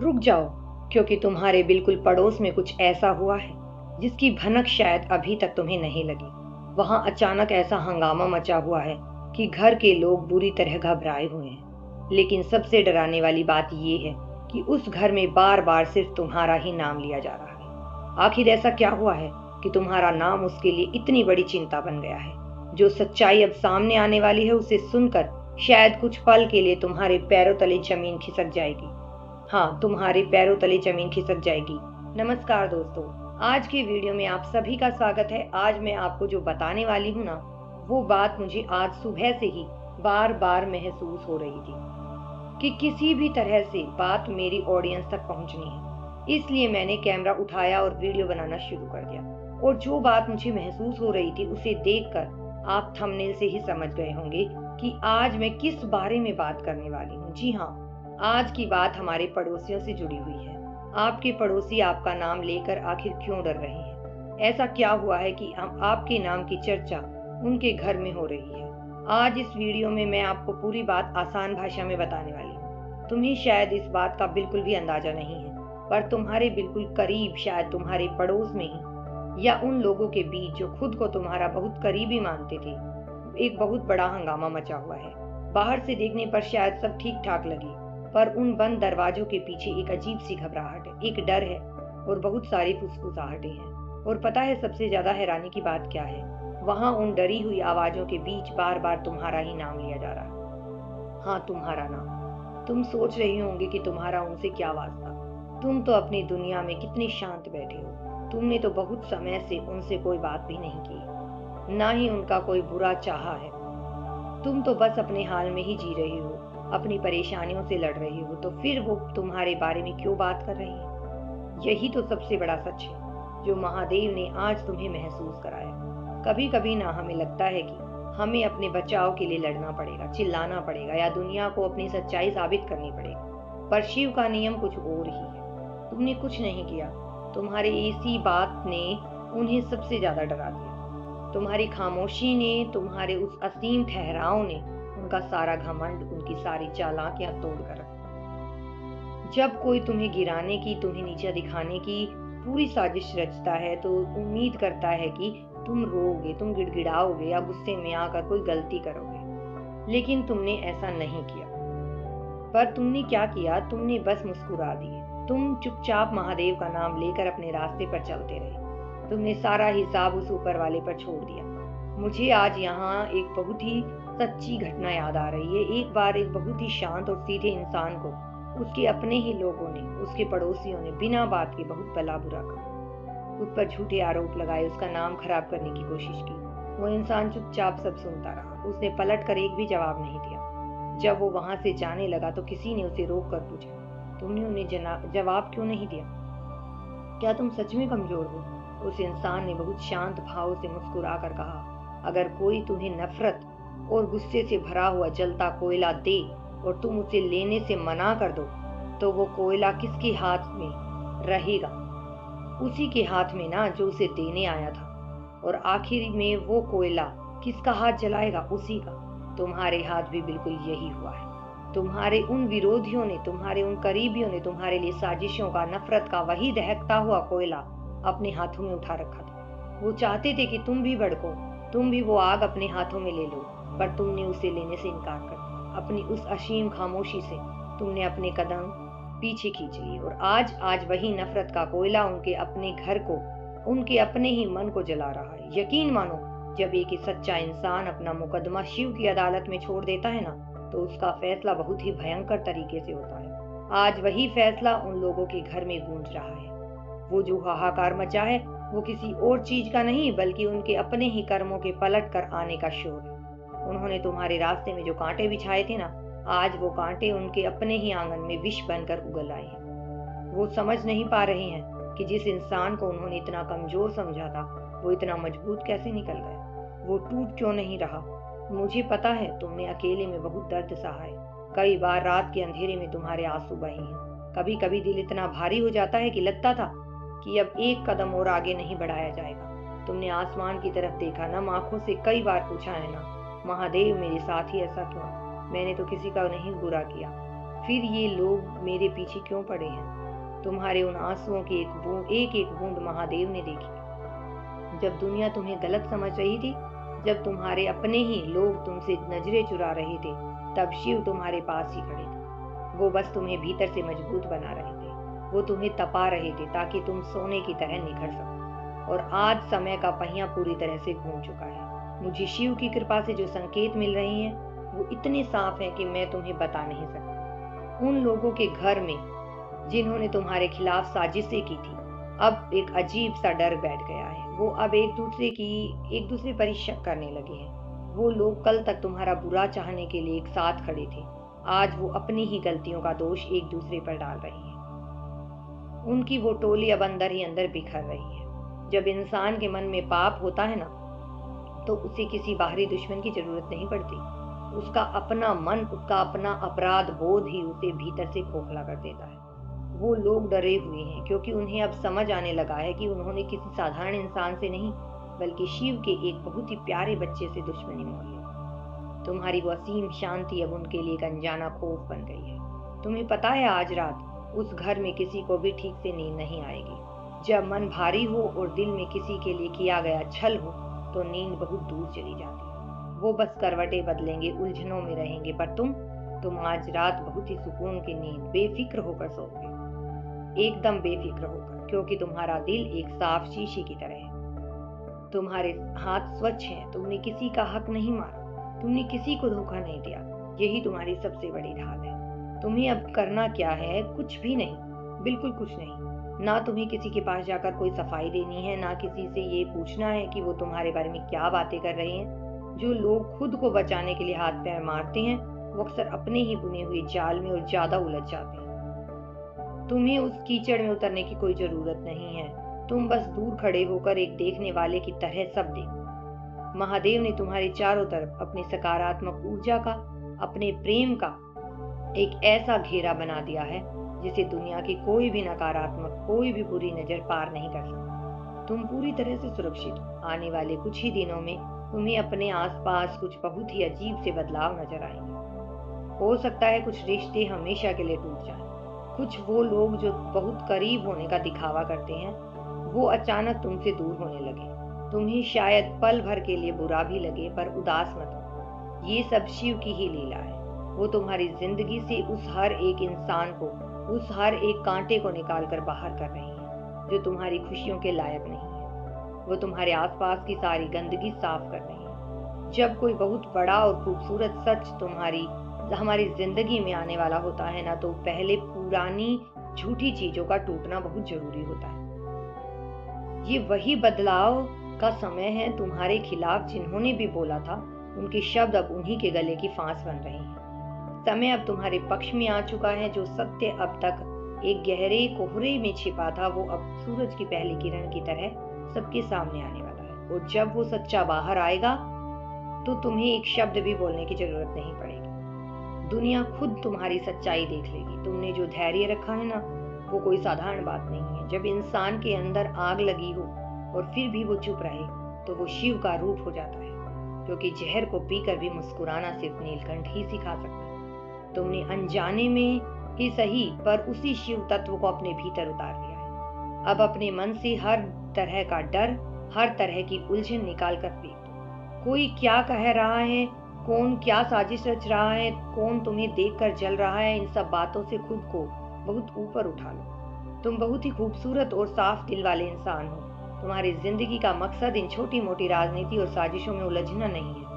रुक जाओ, क्योंकि तुम्हारे बिल्कुल पड़ोस में कुछ ऐसा हुआ है जिसकी भनक शायद अभी तक तुम्हें नहीं लगी। वहां अचानक ऐसा हंगामा मचा हुआ है कि घर के लोग बुरी तरह घबराए हुए हैं। लेकिन सबसे डराने वाली बात यह है कि उस घर में बार बार सिर्फ तुम्हारा ही नाम लिया जा रहा है। आखिर ऐसा क्या हुआ है कि तुम्हारा नाम उसके लिए इतनी बड़ी चिंता बन गया है? जो सच्चाई अब सामने आने वाली है उसे सुनकर शायद कुछ पल के लिए तुम्हारे पैरों तले जमीन खिसक जाएगी। हाँ, तुम्हारे पैरों तले जमीन खिसक जाएगी। नमस्कार दोस्तों, आज की वीडियो में आप सभी का स्वागत है। आज मैं आपको जो बताने वाली हूँ ना, वो बात मुझे आज सुबह से ही बार बार महसूस हो रही थी कि किसी भी तरह से बात मेरी ऑडियंस तक पहुंचनी है। इसलिए मैंने कैमरा उठाया और वीडियो बनाना शुरू कर दिया। और जो बात मुझे महसूस हो रही थी उसे देखकर आप थंबनेल से ही समझ गए होंगे कि आज मैं किस बारे में बात करने वाली हूँ। जी हाँ, आज की बात हमारे पड़ोसियों से जुड़ी हुई है। आपके पड़ोसी आपका नाम लेकर आखिर क्यों डर रहे हैं? ऐसा क्या हुआ है कि आपके नाम की चर्चा उनके घर में हो रही है? आज इस वीडियो में मैं आपको पूरी बात आसान भाषा में बताने वाली हूँ। तुम्हें शायद इस बात का बिल्कुल भी अंदाजा नहीं है, पर तुम्हारे बिल्कुल करीब, शायद तुम्हारे पड़ोस में ही या उन लोगों के बीच जो खुद को तुम्हारा बहुत करीबी मानते थे, एक बहुत बड़ा हंगामा मचा हुआ है। बाहर से देखने पर शायद सब ठीक ठाक लगे, पर उन बंद दरवाजों के पीछे एक अजीब सी घबराहट है, एक डर है और बहुत सारी फुसफुसाहटें हैं। और पता है सबसे ज्यादा हैरानी की बात क्या है? वहां उन डरी हुई आवाजों के बीच बार बार तुम्हारा ही नाम लिया जा रहा है। हाँ, तुम्हारा नाम। तुम सोच रही होंगे कि तुम्हारा उनसे क्या वास्ता। तुम तो अपनी दुनिया में कितनी शांत बैठे हो। तुमने तो बहुत समय से उनसे कोई बात भी नहीं की, ना ही उनका कोई बुरा चाहा है। तुम तो बस अपने हाल में ही जी रही हो, अपनी परेशानियों से लड़ रही हो। तो फिर वो तुम्हारे बारे में क्यों बात कर रही है? यही तो सबसे बड़ा सच है जो महादेव ने आज तुम्हें महसूस कराया। कभी कभी ना हमें लगता है कि हमें अपने बचाव के लिए लड़ना पड़ेगा, चिल्लाना पड़ेगा या दुनिया को अपनी सच्चाई साबित करनी पड़ेगी। पर शिव का नियम कुछ और ही है। तुमने कुछ नहीं किया, तुम्हारी इसी बात ने उन्हें सबसे ज्यादा डरा दिया। तुम्हारी खामोशी ने, तुम्हारे उस असीम ठहराव ने उनका सारा घमंड, उनकी सारी चालाकियां तोड़ कर रखा। जब कोई तुम्हें गिराने की, तुम्हें नीचा दिखाने की पूरी साजिश रचता है तो उम्मीद करता है कि तुम रोओगे, तुम गिड़गिड़ाओगे या गुस्से में आकर कोई गलती करोगे। लेकिन तुमने ऐसा नहीं किया। पर तुमने क्या किया? तुमने बस मुस्कुरा दिए। तुम चुपचाप महादेव का नाम लेकर अपने रास्ते पर चलते रहे। तुमने सारा हिसाब उस ऊपर वाले पर छोड़ दिया। मुझे आज यहाँ एक बहुत ही सच्ची घटना याद आ रही है। एक बार एक बहुत ही शांत और सीधे इंसान को उसके अपने ही लोगों ने, उसके पड़ोसियों ने बिना बात के बहुत भला बुरा कहा, उस पर झूठे आरोप लगाए, उसका नाम खराब करने की कोशिश की। वो इंसान चुपचाप सब सुनता रहा। उसने पलट कर एक भी जवाब नहीं दिया। जब वो वहां से जाने लगा तो किसी ने उसे रोक कर पूछा, तुमने उन्हें जवाब क्यों नहीं दिया? क्या तुम सच में कमजोर हो? उस इंसान ने बहुत शांत भाव से मुस्कुरा कर कहा, अगर कोई तुम्हें नफरत और गुस्से से भरा हुआ जलता कोयला दे और तुम उसे लेने से मना कर दो, तो वो कोयला किसके हाथ में रहेगा? उसी के हाथ में ना, जो उसे देने आया था। और आखिर में वो कोयला किसका हाथ जलाएगा? उसी का। तुम्हारे हाथ भी बिल्कुल यही हुआ है। तुम्हारे उन विरोधियों ने, तुम्हारे उन करीबियों ने तुम्हारे लिए साजिशों का, नफरत का वही दहकता हुआ कोयला अपने हाथों में उठा रखा था। वो चाहते थे कि तुम भी भड़को, तुम भी वो आग अपने हाथों में ले लो, पर तुमने उसे लेने से इनकार कर दिया। अपनी उस असीम खामोशी से तुमने अपने कदम पीछे खींच लिए। और आज वही नफरत का कोयला उनके अपने घर को, उनके अपने ही मन को जला रहा है। यकीन मानो, जब एक सच्चा इंसान अपना मुकदमा शिव की अदालत में छोड़ देता है ना, तो उसका फैसला बहुत ही भयंकर तरीके से होता है। आज वही फैसला उन लोगों के घर में गूंज रहा है। वो जो हाहाकार मचा है वो किसी और चीज का नहीं, बल्कि उनके अपने ही कर्मों के पलट कर आने का शोर है। उन्होंने तुम्हारे रास्ते में जो कांटे बिछाए थे ना, आज वो कांटे उनके अपने ही आंगन में विष बनकर उगल आए हैं। वो समझ नहीं पा रहे हैं कि जिस इंसान को उन्होंने इतना कमजोर समझा था, वो इतना मजबूत कैसे निकल गया। वो टूट क्यों नहीं रहा? मुझे पता है तुमने अकेले में बहुत दर्द सहा है। कई बार रात के अंधेरे में तुम्हारे आंसू बहे हैं। कभी कभी दिल इतना भारी हो जाता है कि लगता था कि अब एक कदम और आगे नहीं बढ़ाया जाएगा। तुमने आसमान की तरफ देखा, नम आंखों से कई बार पूछा है ना, महादेव मेरे साथ ही ऐसा क्यों? मैंने तो किसी का नहीं बुरा किया, फिर ये लोग मेरे पीछे क्यों पड़े हैं? तुम्हारे उन आंसुओं की एक एक बूंद महादेव ने देखी। जब दुनिया तुम्हें गलत समझ रही थी, जब तुम्हारे अपने ही लोग तुमसे नजरें चुरा रहे थे, तब शिव तुम्हारे पास ही खड़े थे। वो बस तुम्हें भीतर से मजबूत बना रहे थे। वो तुम्हें तपा रहे थे ताकि तुम सोने की तरह निखर सको। और आज समय का पहिया पूरी तरह से घूम चुका है। मुझे शिव की कृपा से जो संकेत मिल रहे हैं वो इतने साफ हैं कि मैं तुम्हें बता नहीं सकती। उन लोगों के घर में जिन्होंने तुम्हारे खिलाफ साजिशें की थी, अब एक अजीब सा डर बैठ गया है। वो अब एक दूसरे पर ही शक करने लगे हैं। वो लोग कल तक तुम्हारा बुरा चाहने के लिए एक साथ खड़े थे, आज वो अपनी ही गलतियों का दोष एक दूसरे पर डाल रहे हैं। उनकी वो टोली अब अंदर ही अंदर बिखर रही है। जब इंसान के मन में पाप होता है ना, तो उसे किसी बाहरी दुश्मन की जरूरत नहीं पड़ती। उसका अपना मन, उसका अपना अपराध बोध ही उसे भीतर से खोखला कर देता है। वो लोग डरे हुए हैं क्योंकि उन्हें अब समझ आने लगा है कि उन्होंने किसी साधारण इंसान से नहीं, बल्कि शिव के एक बहुत ही प्यारे बच्चे से दुश्मनी मोल ली। तुम्हारी वो असीम शांति अब उनके लिए एक अनजाना खौफ बन गई है। तुम्हें पता है, आज रात उस घर में किसी को भी ठीक से नींद नहीं आएगी। जब मन भारी हो और दिल में किसी के लिए किया गया छल हो, तो नींद बहुत दूर चली जाती है। वो बस करवटें बदलेंगे, उलझनों में रहेंगे, पर तुम आज रात बहुत ही सुकून की नींद बेफिक्र होकर सोओगे, एकदम बेफिक्र होकर, क्योंकि तुम्हारा दिल एक साफ शीशे की तरह है। तुम्हारे हाथ स्वच्छ हैं, तुमने किसी का हक नहीं मारा, तुमने किसी को धोखा नहीं दिया। यही तुम्हारी सबसे बड़ी ढाल है। तुम्हें अब करना क्या है? कुछ भी नहीं, बिल्कुल कुछ नहीं। ना तुम्हें किसी के पास जाकर कोई सफाई देनी है, ना किसी से ये पूछना है कि वो तुम्हारे बारे में क्या बातें कर रहे हैं। जो लोग खुद को बचाने के लिए हाथ पैर मारते हैं, वो अक्सर अपने ही बुने हुए जाल में और ज्यादा उलझ जाते हैं। तुम्हें उस कीचड़ में उतरने की कोई जरूरत नहीं है। तुम बस दूर खड़े होकर एक देखने वाले की तरह सब देखो। महादेव ने तुम्हारे चारों तरफ अपनी सकारात्मक ऊर्जा का, अपने प्रेम का एक ऐसा घेरा बना दिया है जिसे दुनिया की कोई भी नकारात्मक, कोई भी बुरी नजर पार नहीं कर सकता। तुम पूरी तरह से सुरक्षित हो। आने वाले कुछ ही दिनों में तुम्हें अपने आसपास कुछ बहुत ही अजीब से बदलाव नजर आएंगे। हो सकता है कुछ रिश्ते हमेशा के लिए टूट जाएं। कुछ वो लोग जो बहुत करीब होने का दिखावा करते हैं, वो अचानक तुमसे दूर होने लगे। तुम्हें शायद पल भर के लिए बुरा भी लगे, पर उदास मत हो। ये सब शिव की ही लीला है। वो तुम्हारी जिंदगी से उस हर एक इंसान को, उस हर एक कांटे को निकाल कर बाहर कर रही है जो तुम्हारी खुशियों के लायक नहीं है। वो तुम्हारे आसपास की सारी गंदगी साफ कर रही है। जब कोई बहुत बड़ा और खूबसूरत सच हमारी जिंदगी में आने वाला होता है ना, तो पहले पुरानी झूठी चीजों का टूटना बहुत जरूरी होता है। ये वही बदलाव का समय है। तुम्हारे खिलाफ जिन्होंने भी बोला था, उनके शब्द अब उन्हीं के गले की फांस बन रहे हैं। समय अब तुम्हारे पक्ष में आ चुका है। जो सत्य अब तक एक गहरे कोहरे में छिपा था, वो अब सूरज की पहली किरण की तरह सबके सामने आने वाला है। और जब वो सच्चा बाहर आएगा, तो तुम्हें एक शब्द भी बोलने की जरूरत नहीं पड़ेगी। दुनिया खुद तुम्हारी सच्चाई देख लेगी। तुमने जो धैर्य रखा है ना, वो कोई साधारण बात नहीं है। जब इंसान के अंदर आग लगी हो और फिर भी वो चुप रहे, तो वो शिव का रूप हो जाता है, क्योंकि जहर को पीकर भी मुस्कुराना सिर्फ नीलकंठ ही सिखा सकता है। तुमने अनजाने में ही सही, पर उसी शिव तत्व को अपने भीतर उतार लिया है। अब अपने मन से हर तरह का डर, हर तरह की उलझन निकाल कर फेंक दो। कोई क्या कह रहा है, कौन क्या साजिश रच रहा है, कौन तुम्हें देखकर जल रहा है, इन सब बातों से खुद को बहुत ऊपर उठा लो। तुम बहुत ही खूबसूरत और साफ दिल वाले इंसान हो। तुम्हारी जिंदगी का मकसद इन छोटी मोटी राजनीति और साजिशों में उलझना नहीं है।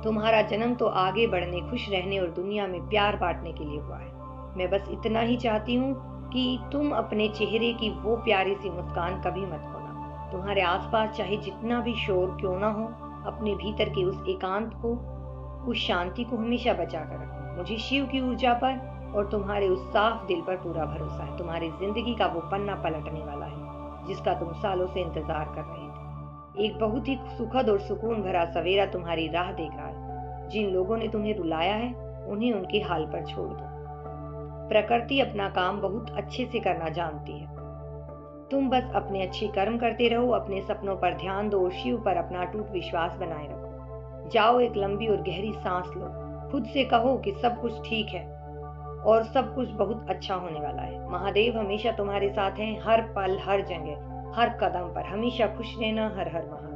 तुम्हारा जन्म तो आगे बढ़ने, खुश रहने और दुनिया में प्यार बांटने के लिए हुआ है। मैं बस इतना ही चाहती हूँ कि तुम अपने चेहरे की वो प्यारी सी मुस्कान कभी मत खोना। तुम्हारे आसपास चाहे जितना भी शोर क्यों ना हो, अपने भीतर के उस एकांत को, उस शांति को हमेशा बचा कर रखो। मुझे शिव की ऊर्जा पर और तुम्हारे उस साफ दिल पर पूरा भरोसा है। तुम्हारी जिंदगी का वो पन्ना पलटने वाला है जिसका तुम सालों से इंतजार कर रहे थे। एक बहुत ही सुखद और सुकून भरा सवेरा तुम्हारी राह देख रहा है। जिन लोगों ने तुम्हें रुलाया है, उन्हें उनके हाल पर छोड़ दो। प्रकृति अपना काम बहुत अच्छे से करना जानती है। तुम बस अपने अच्छे कर्म करते रहो, अपने सपनों पर ध्यान दो और शिव पर अपना अटूट विश्वास बनाए रखो। जाओ, एक लंबी और गहरी सांस लो, खुद से कहो कि सब कुछ ठीक है, और सब कुछ बहुत अच्छा होने वाला है। महादेव हमेशा तुम्हारे साथ हैं, हर पल, हर जगह, हर कदम पर। हमेशा खुश रहना। हर हर महादेव।